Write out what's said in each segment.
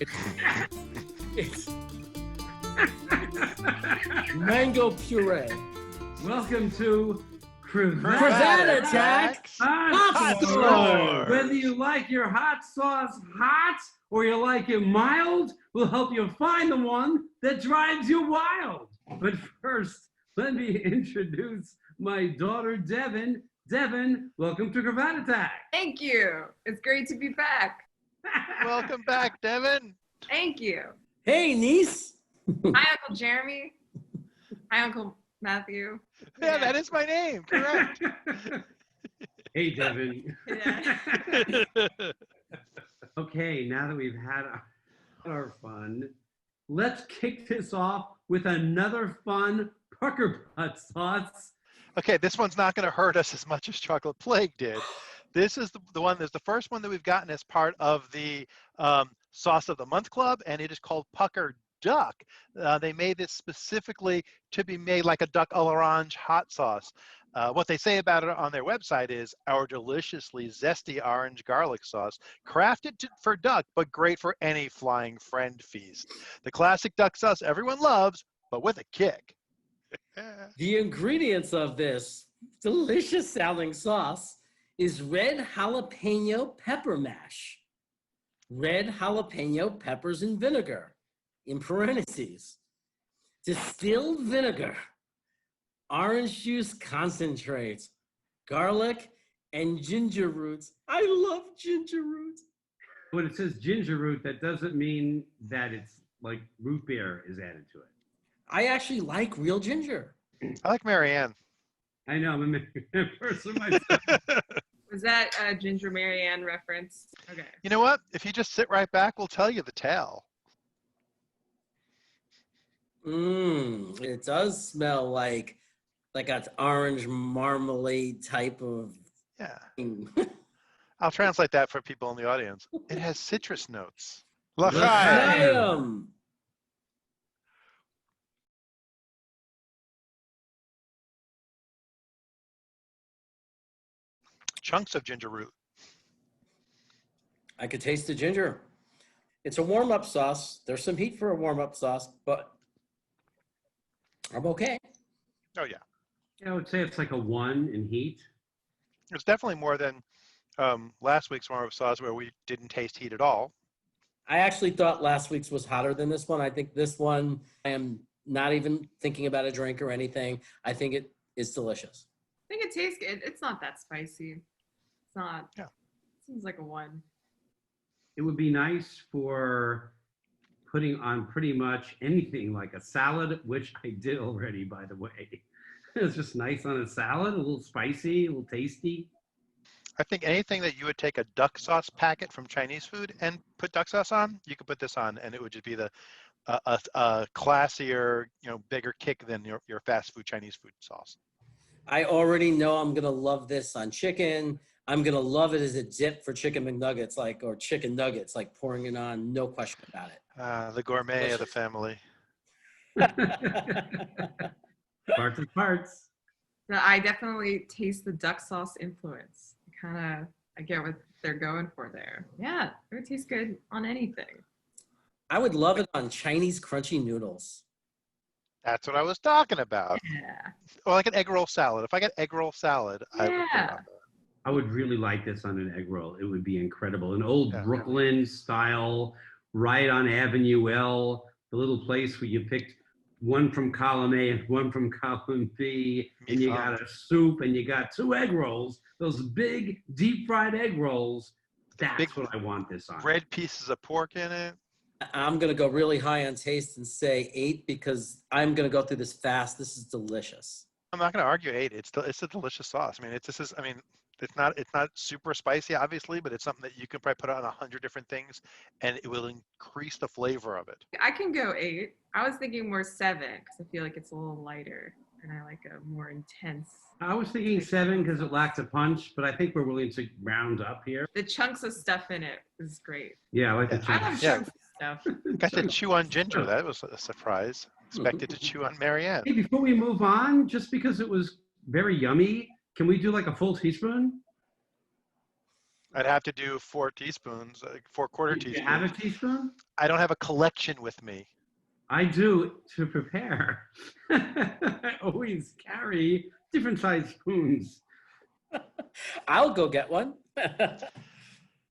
It's mango puree. Welcome to Krevat Attack Hot Store. Sauce. Whether you like your hot sauce hot or you like it mild, we'll help you find the one that drives you wild. But first, let me introduce my daughter, Devyn. Devyn, welcome to Krevat Attack. Thank you. It's great to be back. Welcome back, Devyn. Thank you. Hey, niece. Hi, Uncle Jeremy. Hi, Uncle Matthew. Yeah, that is my name. Correct. Hey, Devyn. Yeah. Okay, now that we've had our fun, let's kick this off with another fun pucker pot sauce. Okay, this one's not going to hurt us as much as Chocolate Plague did. This is the one, there's the first one that we've gotten as part of the Sauce of the Month Club, and it is called Pucker Duck. They made this specifically to be made like a duck à l'orange hot sauce. What they say about it on their website is our deliciously zesty orange garlic sauce, crafted for duck, but great for any flying friend feast. The classic duck sauce everyone loves, but with a kick. The ingredients of this delicious sounding sauce is red jalapeno pepper mash, red jalapeno peppers and vinegar, in parentheses, distilled vinegar, orange juice concentrate, garlic, and ginger roots. I love ginger roots. When it says ginger root, that doesn't mean that it's like root beer is added to it. I actually like real ginger. I like Marianne. I know, I'm a person myself. Was that a Ginger Marianne reference? Okay. You know what? If you just sit right back, we'll tell you the tale. It does smell like an orange marmalade type of Yeah. thing. I'll translate that for people in the audience. It has citrus notes. L'chaim. L'chaim. Chunks of ginger root. I could taste the ginger. It's a warm-up sauce. There's some heat for a warm-up sauce, but I'm okay. Oh, yeah. I would say it's like a 1 in heat. It's definitely more than last week's warm-up sauce where we didn't taste heat at all. I actually thought last week's was hotter than this one. I think this one, I am not even thinking about a drink or anything. I think it is delicious. I think it tastes good. It's not that spicy. It's not. Yeah. It seems like a 1. It would be nice for putting on pretty much anything like a salad, which I did already, by the way. It's just nice on a salad, a little spicy, a little tasty. I think anything that you would take a duck sauce packet from Chinese food and put duck sauce on, you could put this on, and it would just be the a classier, bigger kick than your fast food Chinese food sauce. I already know I'm going to love this on chicken. I'm going to love it as a dip for chicken McNuggets, or chicken nuggets, like pouring it on, no question about it. The gourmet of the family. Parts of parts. No, I definitely taste the duck sauce influence. I get what they're going for there. Yeah, it would taste good on anything. I would love it on Chinese crunchy noodles. That's what I was talking about. Yeah. Or like an egg roll salad. If I get egg roll salad, I would put it on there. I would really like this on an egg roll. It would be incredible. An old Brooklyn style, right on Avenue L, the little place where you picked one from column A and one from column B, and you got a soup and you got 2 egg rolls, those big deep fried egg rolls. That's what I want this on. Red pieces of pork in it. I'm going to go really high on taste and say 8 because I'm going to go through this fast. This is delicious. I'm not going to argue 8. It's a delicious sauce. I mean, it's not super spicy, obviously, but it's something that you can probably put on 100 different things, and it will increase the flavor of it. I can go 8. I was thinking more 7 because I feel like it's a little lighter and I like a more intense. I was thinking 7 because it lacks a punch, but I think we're willing to round up here. The chunks of stuff in it is great. Yeah, I like the I chunks. love chunks of stuff. Got to chew on ginger. That was a surprise. Expected to chew on Marianne. Hey, before we move on, just because it was very yummy, can we do like a full teaspoon? I'd have to do 4 teaspoons, 4/4 Do you have a teaspoons. teaspoon? I don't have a collection with me. I do to prepare. I always carry different size spoons. I'll go get one.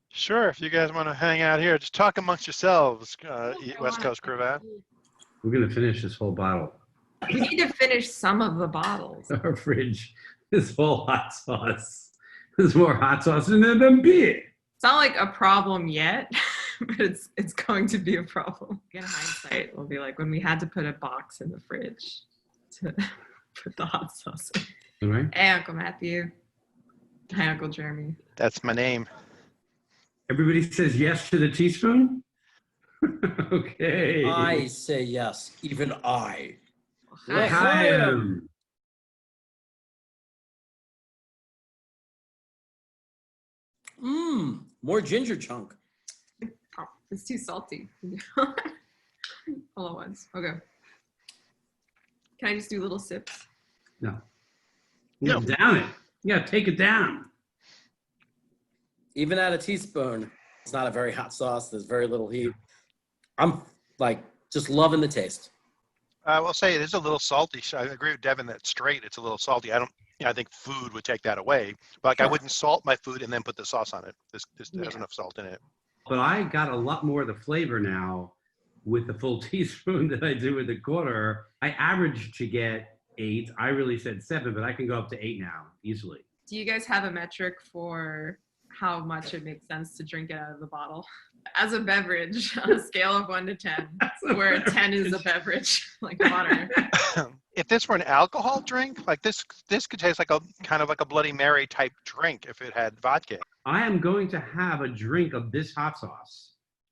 Sure, if you guys want to hang out here, just talk amongst yourselves, I West want Coast it. Krevat. We're gonna finish this whole bottle. We need to finish some of the bottles. Our fridge is full hot sauce. There's more hot sauce in there than beer. It's not like a problem yet, but it's going to be a problem. In hindsight, we'll be like when we had to put a box in the fridge to put the hot sauce in. All right. Hey, Uncle Matthew. Hi, Uncle Jeremy. That's my name. Everybody says yes to the teaspoon? Okay. I say yes, even I. L'chaim. More ginger chunk. Oh, it's too salty. All at once. Okay. Can I just do little sips? No. You gotta down it. You gotta take it down. Even at a teaspoon, it's not a very hot sauce. There's very little heat. I'm like just loving the taste. I will say it is a little salty. So I agree with Devyn that straight, it's a little salty. I think food would take that away. But like I wouldn't salt my food and then put the sauce on it. This has enough salt in it. But I got a lot more of the flavor now with the full teaspoon than I do with the quarter. I averaged to get 8. I really said 7, but I can go up to 8 now easily. Do you guys have a metric for how much it makes sense to drink it out of the bottle? As a beverage, on a scale of 1 to 10, where 10 is a beverage, like water. If this were an alcohol drink, like this could taste like a kind of like a Bloody Mary type drink if it had vodka. I am going to have a drink of this hot sauce.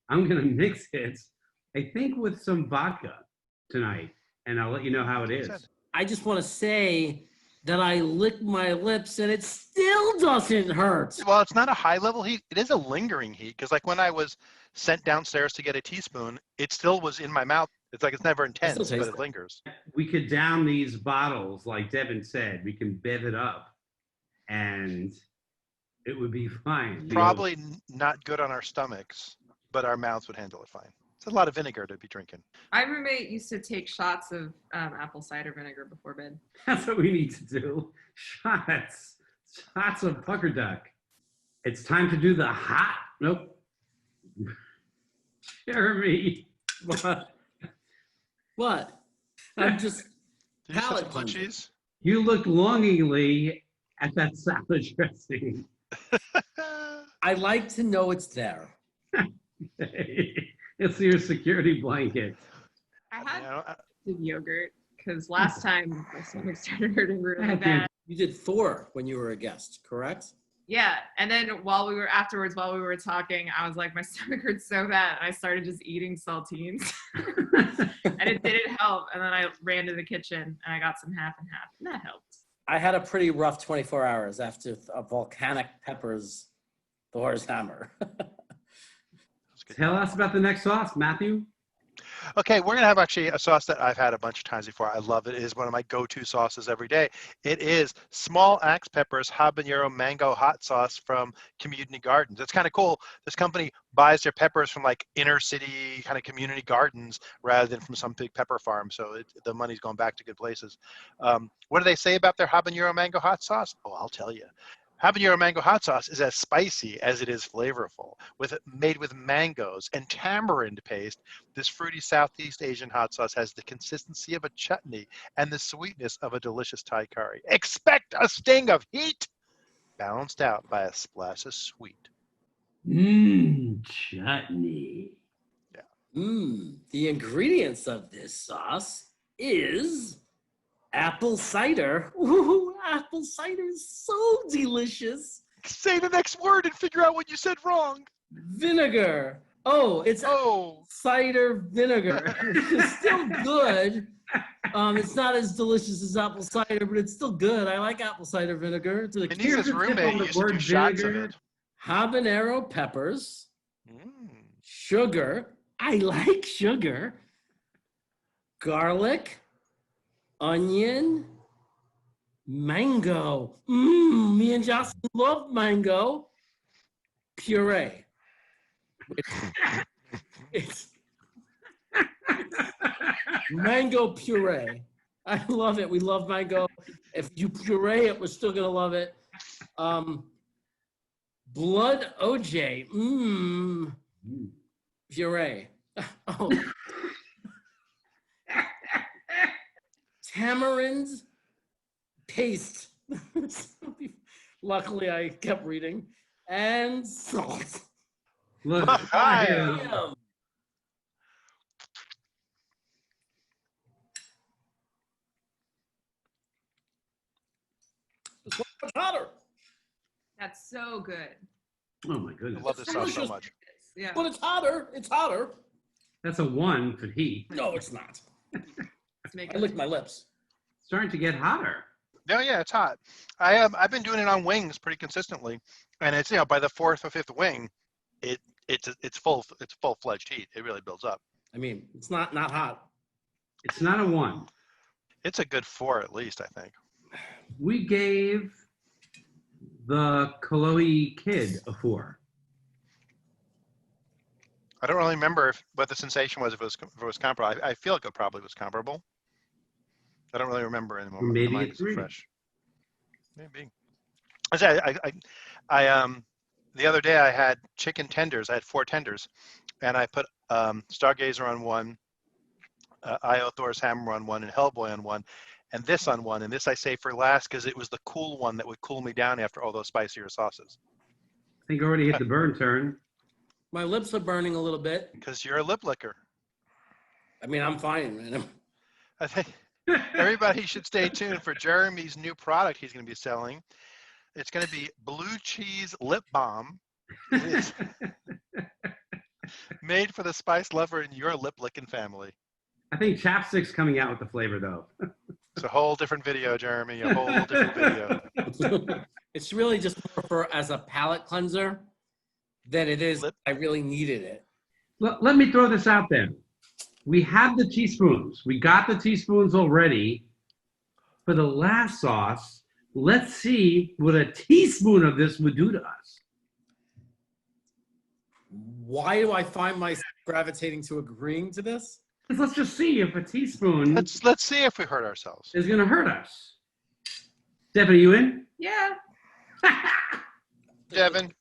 I'm going to mix it, I think, with some vodka tonight, and I'll let you know how it is. I just want to say that I licked my lips and it still doesn't hurt. Well, it's not a high level heat. It is a lingering heat because like when I was sent downstairs to get a teaspoon, it still was in my mouth. It's like it's never intense, but it lingers. We could down these bottles, like Devyn said. We can bev it up, and it would be fine. Probably not good on our stomachs, but our mouths would handle it fine. It's a lot of vinegar to be drinking. My roommate used to take shots of apple cider vinegar before bed. That's what we need to do. Shots of pucker duck. It's time to do the hot. Nope. Jeremy. What? I'm just Did you have palate some blue cleansing. cheese? You look longingly at that salad dressing. I like to know it's there. It's your security blanket. I had You know, yogurt because last time my stomach started hurting really bad. You did Thor when you were a guest, correct? Yeah, and then while we were talking, I was like, my stomach hurts so bad, and I started just eating saltines, and it didn't help. And then I ran to the kitchen and I got some half and half, and that helped. I had a pretty rough 24 hours after a volcanic peppers Thor's hammer. Tell us about the next sauce, Matthew. Okay, we're gonna have actually a sauce that I've had a bunch of times before. I love it. It is one of my go-to sauces every day. It is Small Axe Peppers Habanero Mango Hot Sauce from Community Gardens. It's kind of cool. This company buys their peppers from like inner city kind of community gardens rather than from some big pepper farm. So the money's going back to good places. What do they say about their Habanero Mango Hot Sauce? Oh, I'll tell you. Habanero mango hot sauce is as spicy as it is flavorful. Made with mangoes and tamarind paste, this fruity Southeast Asian hot sauce has the consistency of a chutney and the sweetness of a delicious Thai curry. Expect a sting of heat, balanced out by a splash of sweet. Chutney. The ingredients of this sauce is apple cider. Ooh, apple cider is so delicious. Say the next word and figure out what you said wrong. Vinegar. Oh, it's cider vinegar. It's still good. It's not as delicious as apple cider, but it's still good. I like apple cider vinegar. Denise's roommate used to do shots of it. Habanero peppers. Sugar. I like sugar. Garlic. Onion. Mango. Me and Jocelyn love mango. puree. It's mango puree. I love it. We love mango. If you puree it, we're still gonna love it. Blood OJ. Puree. Oh. Tamarind paste. Luckily, I kept reading. And salt. Look, Hi. Damn. It's much hotter. That's so good. oh my I goodness. love this sauce so delicious. much. Yeah. But it's hotter. It's hotter. That's a 1 for heat. No, it's not. Let's make I licked my lips. Starting to get hotter. No, yeah, it's hot. I've been doing it on wings pretty consistently, and it's by the 4th or 5th wing, it's full-fledged heat. It really builds up. I mean, it's not hot. It's not a 1. It's a good 4 at least, I think. We gave the Kaloi Kid a 4. I don't really remember what the sensation was if it was comparable. I feel like it probably was comparable. I don't really remember anymore. Maybe My mind it's isn't 3. fresh. Maybe. I the other day I had chicken tenders. I had 4 tenders, and I put Stargazer on one, Io Thor's Hammer on one, and Hellboy on one, and this on one. And this I saved for last because it was the cool one that would cool me down after all those spicier sauces. I think I already hit the burn turn. My lips are burning a little bit. Because you're a lip licker. I mean, I'm fine, man. I think everybody should stay tuned for Jeremy's new product he's going to be selling. It's going to be blue cheese lip balm. It's made for the spice lover in your lip licking family. I think chapstick's coming out with the flavor, though. It's a whole different video, Jeremy. A whole different video. It's really just more for as a palate cleanser than it is. Lip- I really needed it. Let me throw this out there. We have the teaspoons. We got the teaspoons already. For the last sauce, let's see what a teaspoon of this would do to us. Why do I find myself gravitating to agreeing to this? Let's just see if a teaspoon Let's see if we hurt ourselves. is going to hurt us. Devyn, are you in? Yeah. Devyn,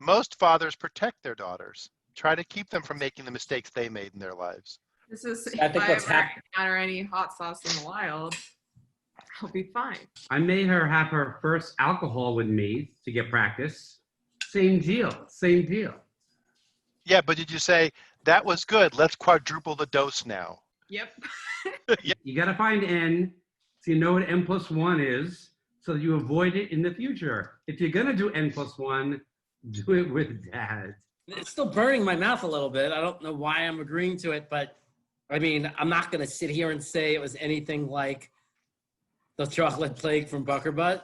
most fathers protect their daughters. Try to keep them from making the mistakes they made in their lives. This is I if think I what's ever hap- encounter any hot sauce in the wild, I'll be fine. I made her have her first alcohol with me to get practice. Same deal. Same deal. Yeah, but did you say, that was good, let's quadruple the dose now? Yep. You got to find N so you know what N plus 1 is so you avoid it in the future. If you're going to do N plus 1, do it with Dad. It's still burning my mouth a little bit. I don't know why I'm agreeing to it, but I mean, I'm not going to sit here and say it was anything like the chocolate plague from Buckerbutt.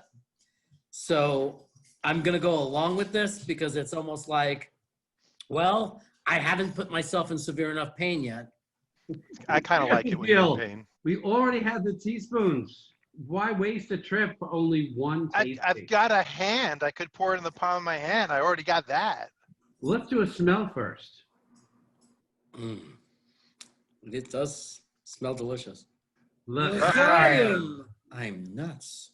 So I'm going to go along with this because it's almost like, well, I haven't put myself in severe enough pain yet. I kind of like it when you're in pain. We already had the teaspoons. Why waste a trip for only one tasting? I've got a hand. I could pour it in the palm of my hand. I already got that. Let's do a smell first. It does smell delicious. Look. I'm nuts.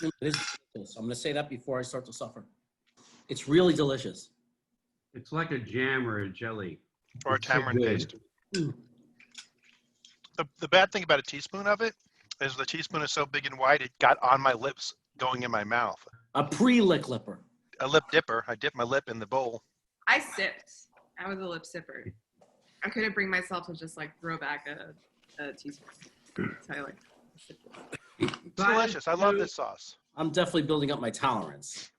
It is delicious. I'm going to say that before I start to suffer. It's really delicious. It's like a jam or a jelly. Or a It's so tamarind good. paste. The bad thing about a teaspoon of it is the teaspoon is so big and wide, it got on my lips going in my mouth. A pre-lick lipper. A lip dipper. I dipped my lip in the bowl. I sipped. I was a lip sipper. I couldn't bring myself to just like throw back a teaspoon. So I like sipped it. It's delicious. I love this sauce. I'm definitely building up my tolerance.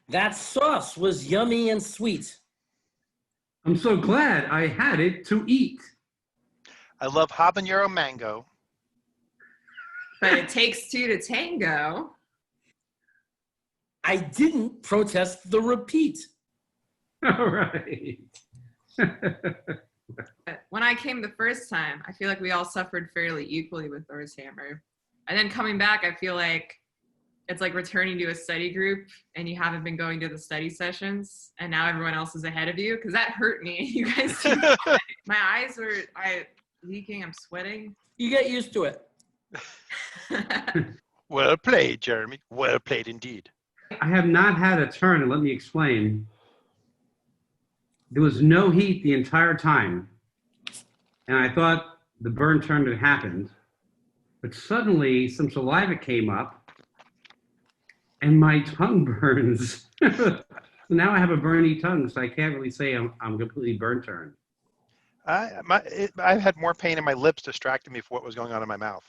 That sauce was yummy and sweet. I'm so glad I had it to eat. I love habanero mango. But it takes two to tango. I didn't protest the repeat. All right. But when I came the first time, I feel like we all suffered fairly equally with Thor's Hammer. And then coming back, I feel like it's like returning to a study group and you haven't been going to the study sessions and now everyone else is ahead of you, because that hurt me. You guys see my eyes were leaking, I'm sweating. You get used to it. Well played, Jeremy. Well played indeed. I have not had a turn, and let me explain. There was no heat the entire time, and I thought the burn turn had happened, but suddenly some saliva came up, and my tongue burns. So now I have a burny tongue, so I can't really say I'm completely burn turned. I've had more pain in my lips distracting me from what was going on in my mouth.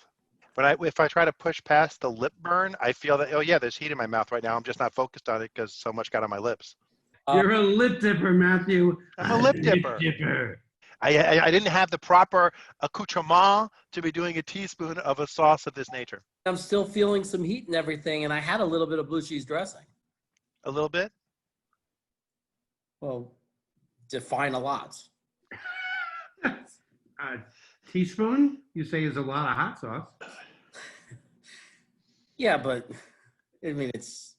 But if I try to push past the lip burn, I feel that, oh yeah, there's heat in my mouth right now. I'm just not focused on it because so much got on my lips. You're a lip dipper, Matthew. I'm a lip dipper. I didn't have the proper accoutrement to be doing a teaspoon of a sauce of this nature. I'm still feeling some heat and everything, and I had a little bit of blue cheese dressing. A little bit? Well, define a lot. A teaspoon, you say, is a lot of hot sauce. Yeah, but I mean, it's.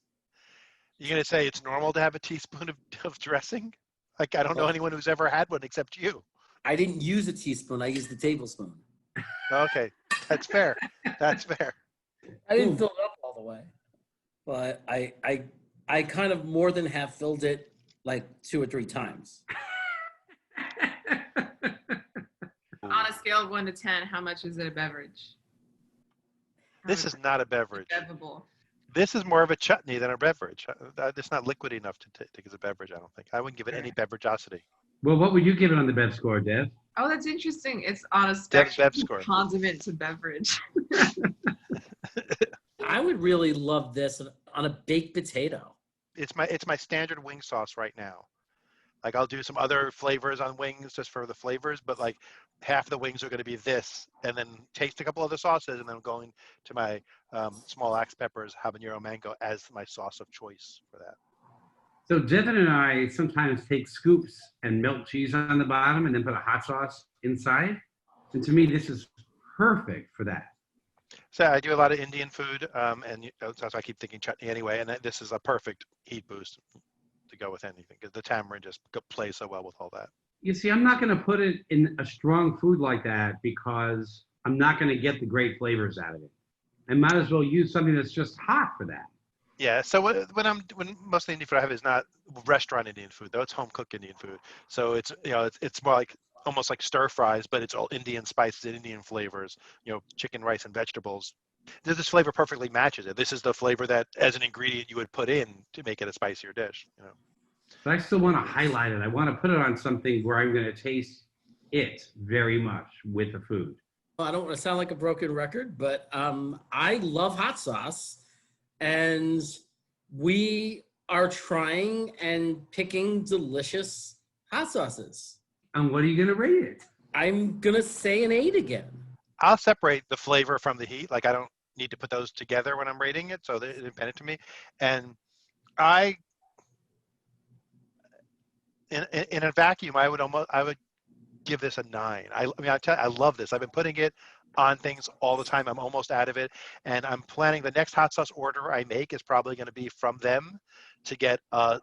You're going to say it's normal to have a teaspoon of dressing? Like, I don't know anyone who's ever had one except you. I didn't use a teaspoon. I used a tablespoon. Okay, that's fair. That's fair. I didn't fill it up all the way, but I kind of more than have filled it like 2 or 3 times. On a scale of 1 to 10, how much is it a beverage? This is not a beverage. Bevable. This is more of a chutney than a beverage. It's not liquid enough to take as a beverage, I don't think. I wouldn't give it any beverageosity. Well, what would you give it on the Bev score, Dev? Oh, that's interesting. It's on a Dev's spectrum Bev score. from condiment to beverage. I would really love this on a baked potato. It's my standard wing sauce right now. Like, I'll do some other flavors on wings just for the flavors, but like half the wings are going to be this, and then taste a couple other sauces, and then going to my small axe peppers, habanero mango as my sauce of choice for that. So Devyn and I sometimes take scoops and melt cheese on the bottom and then put a hot sauce inside. And to me, this is perfect for that. So I do a lot of Indian food, and that's why I keep thinking chutney anyway, and this is a perfect heat boost to go with anything, because the tamarind just plays so well with all that. You see, I'm not going to put it in a strong food like that because I'm not going to get the great flavors out of it. I might as well use something that's just hot for that. Yeah, so when most of the Indian food I have is not restaurant Indian food, though it's home cooked Indian food. So it's it's more like almost like stir fries, but it's all Indian spices and Indian flavors. Chicken, rice, and vegetables. This flavor perfectly matches it. This is the flavor that, as an ingredient, you would put in to make it a spicier dish. But I still want to highlight it. I want to put it on something where I'm going to taste it very much with the food. Well, I don't want to sound like a broken record, but I love hot sauce, and we are trying and picking delicious hot sauces. And what are you going to rate it? I'm going to say an 8 again. I'll separate the flavor from the heat. Like, I don't need to put those together when I'm rating it, so they're independent to me. And in a vacuum, I would give this a 9. I mean, I love this. I've been putting it on things all the time. I'm almost out of it, and I'm planning the next hot sauce order I make is probably going to be from them to get a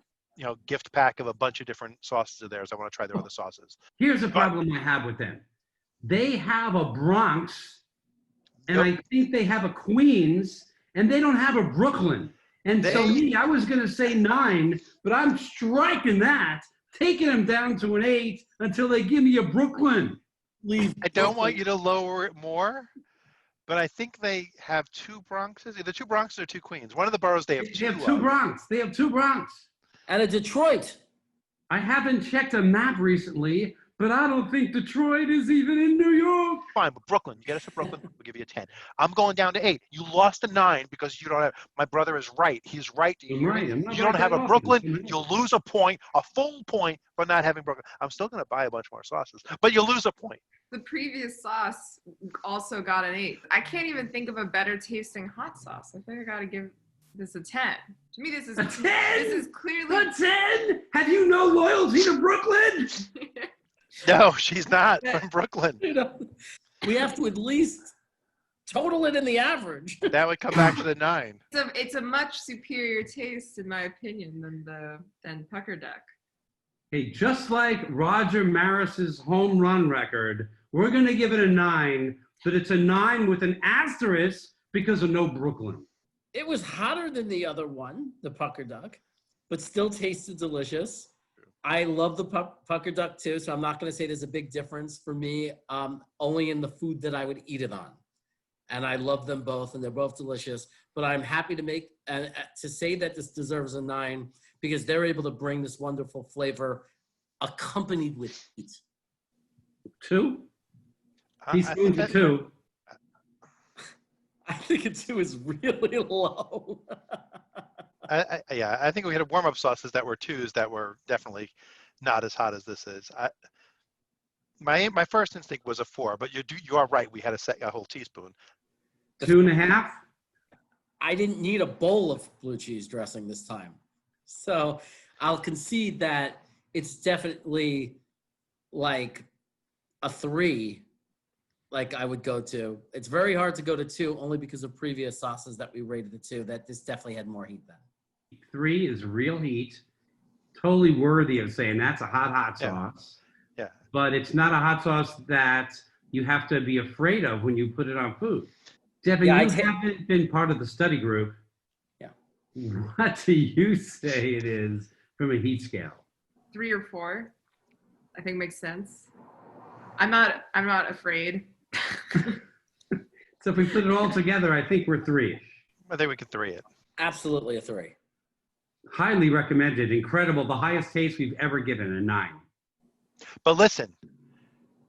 gift pack of a bunch of different sauces of theirs. I want to try their other sauces. Here's the problem I have with them. They have a Bronx, and I think they have a Queens, and they don't have a Brooklyn. And I was going to say 9, but I'm striking that, taking them down to an 8 until they give me a Brooklyn. I don't want you to lower it more, but I think they have 2 Bronxes. Either 2 Bronxes or 2 Queens. One of the boroughs they have 2. They have 2 Bronx. They have 2 Bronx. And a Detroit. I haven't checked a map recently, but I don't think Detroit is even in New York. Fine, but Brooklyn, you get us to Brooklyn, we'll give you a 10. I'm going down to 8. You lost a 9 because you don't have. My brother is right. He's right. I'm right. You don't have a Brooklyn. You'll lose a point, a full point for not having Brooklyn. I'm still going to buy a bunch more sauces, but you'll lose a point. The previous sauce also got an 8. I can't even think of a better tasting hot sauce. I think I got to give this a 10. To me, this is a 10. This is clearly a 10. Have you no loyalty to Brooklyn? No, she's not from Brooklyn. We have to at least total it in the average. That would come back to the 9. It's a much superior taste, in my opinion, than pucker duck. Hey, just like Roger Maris's home run record, we're going to give it a 9, but it's a 9 with an asterisk because of no Brooklyn. It was hotter than the other one, the pucker duck, but still tasted delicious. I love the pucker duck too, so I'm not going to say there's a big difference for me, only in the food that I would eat it on. And I love them both, and they're both delicious. But I'm happy to say that this deserves a 9 because they're able to bring this wonderful flavor accompanied with heat. 2? Teaspoons of 2. I think a 2 is really low. I think we had warm-up sauces that were 2s that were definitely not as hot as this is. My first instinct was a 4, but you are right. We had a whole teaspoon. 2.5. I didn't need a bowl of blue cheese dressing this time, so I'll concede that it's definitely like a 3. Like I would go to. It's very hard to go to 2 only because of previous sauces that we rated a 2. That this definitely had more heat than. 3 is real heat, totally worthy of saying that's a hot sauce. Yeah. But it's not a hot sauce that you have to be afraid of when you put it on food. Devyn, you haven't been part of the study group. Yeah. What do you say it is from a heat scale? 3 or 4, I think makes sense. I'm not afraid. So if we put it all together, I think we're 3-ish. I think we could 3 it. Absolutely a 3. Highly recommended. Incredible. The highest taste we've ever given, a 9. But listen,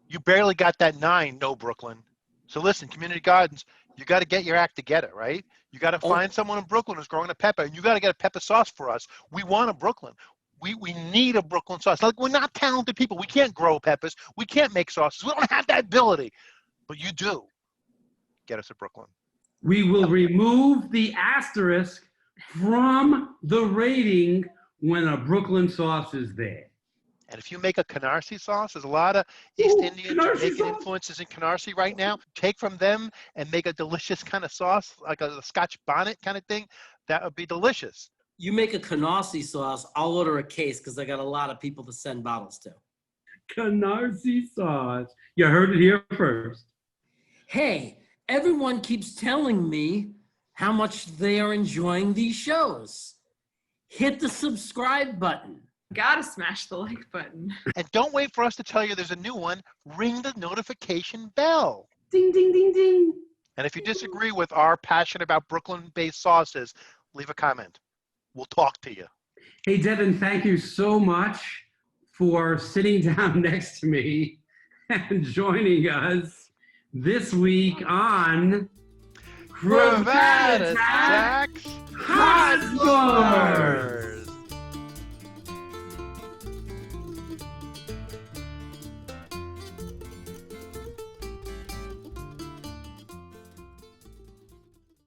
you barely got that 9, no Brooklyn. So listen, community gardens, you got to get your act together, right? You got to find someone in Brooklyn who's growing a pepper, and you got to get a pepper sauce for us. We want a Brooklyn. We need a Brooklyn sauce. Like, we're not talented people. We can't grow peppers. We can't make sauces. We don't have that ability. But you do. Get us a Brooklyn. We will remove the asterisk from the rating when a Brooklyn sauce is there. And if you make a Canarsie sauce, there's a lot of East Indian, Jamaican sauce. influences in Canarsie right now. Take from them and make a delicious kind of sauce, like a Scotch bonnet kind of thing. That would be delicious. You make a Canarsie sauce, I'll order a case because I got a lot of people to send bottles to. Canarsie sauce. You heard it here first. Hey, everyone keeps telling me how much they are enjoying these shows. Hit the subscribe button. Gotta smash the like button. And don't wait for us to tell you there's a new one. Ring the notification bell. Ding, ding, ding, ding. And if you disagree with our passion about Brooklyn-based sauces, leave a comment. We'll talk to you. Hey, Devyn, thank you so much for sitting down next to me and joining us this week on Krevat Attacks Hot Scores.